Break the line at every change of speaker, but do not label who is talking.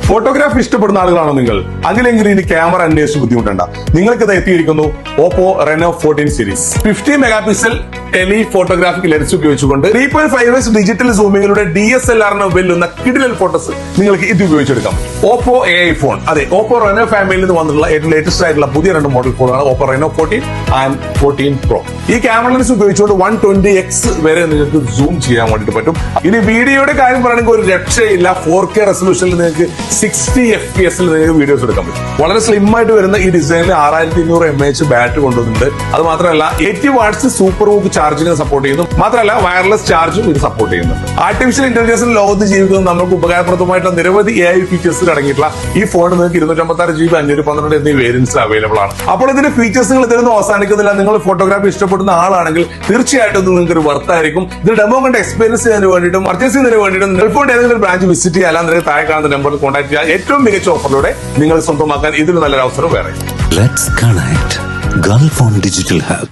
Photography ഇഷ്ടപ്പെടുന്ന ആളുകളാണോ നിങ്ങൾ? അഖിലെങ്കിൽ ഇനി ക്യാമറ അന്വേഷിച്ച് ബുദ്ധിമുട്ടണ്ട. നിങ്ങൾക്ക് ഇത് എത്തിയിരിക്കുന്നു Oppo Reno 14 series 50 mega pixel tele photographic lens ഉപയോഗിച്ചുകൊണ്ട് 3.5x ഡിജിറ്റൽ സൂമിങ്ങിലൂടെ DSLR-ന് വെല്ലുന്ന കിടിലൻ ഫോട്ടോസ് നിങ്ങൾക്ക് ഇത് ഉപയോഗിച്ചെടുക്കാം. ഓപ്പോ AI ഫോൺ, അതെ, ഓപ്പോ റെനോ ഫാമിലിയിൽ നിന്ന് വന്നിട്ടുള്ള ഏറ്റവും ലേറ്റസ്റ്റ് ആയിട്ടുള്ള പുതിയ രണ്ട് മോഡൽ ഫോണാണ് ഓപ്പോ റെനോ 14 ആൻഡ് 14 Pro. ഈ ക്യാമറ ലെൻസ് ഉപയോഗിച്ചുകൊണ്ട് 120x വരെ നിങ്ങൾക്ക് സൂം ചെയ്യാൻ വേണ്ടിട്ട് പറ്റും. ഇനി വീഡിയോയുടെ കാര്യം പറയുകയാണെങ്കിൽ ഒരു രക്ഷയില്ല. 4K റെസൊല്യൂഷനിൽ നിങ്ങൾക്ക് 60 FPS നിങ്ങൾക്ക് വീഡിയോസ് എടുക്കാൻ പറ്റും. വളരെ സ്ലിം ആയിട്ട് വരുന്ന ഈ ഡിസൈനിൽ 6200 mAh ബാറ്ററി കൊണ്ടുവന്നിട്ടുണ്ട്. അത് മാത്രമല്ല 80 വാട്ട്സ് സൂപ്പർ ഹൂക്ക് ചാർജിംഗ് സപ്പോർട്ട് ചെയ്യുന്നു. മാത്രമല്ല വയർലെസ് ചാർജും ഇത് സപ്പോർട്ട് ചെയ്യുന്നുണ്ട്. ആർട്ടിഫിഷ്യൽ ഇന്റലിജൻസിന്റെ ലോകത്ത് ജീവിക്കുന്ന നമുക്ക് ഉപകാരപ്രദമായിട്ടുള്ള നിരവധി AI ഫീച്ചേഴ്സ് അടങ്ങിയിട്ടുള്ള ഈ ഫോൺ നിങ്ങൾക്ക് 256 GB 512 എന്നീ വേരിയൻസ് അവൈലബിൾ ആണ്. അപ്പോൾ ഇതിന്റെ ഫീച്ചേഴ്സ് നിങ്ങൾ ഇതിലൊന്നും അവസാനിക്കുന്നില്ല. നിങ്ങൾ ഫോട്ടോഗ്രാഫി ഇഷ്ടപ്പെടുന്ന ആളാണെങ്കിൽ തീർച്ചയായിട്ടും നിങ്ങൾക്ക് ഒരു വർത്തായിരിക്കും. ഇത് ഡെമോ കണ്ട് എക്സ്പീരിയൻസ് ചെയ്യാൻ വേണ്ടിയിട്ടും പർച്ചേസ് ചെയ്യുന്നതിന് വേണ്ടിയിട്ടും നിങ്ങൾക്ക് ഏതെങ്കിലും ബ്രാഞ്ച് വിസിറ്റ് ചെയ്യുക, അല്ലാതെ താഴെ കാണുന്ന നമ്പറിൽ കോൺടാക്ട് ചെയ്യുക. ഏറ്റവും മികച്ച ഓഫറിലൂടെ നിങ്ങൾ സ്വന്തമാക്കാൻ ഇതിൽ നല്ലൊരു അവസരം വേറെ.
Let's connect. Gulf on Digital Hub.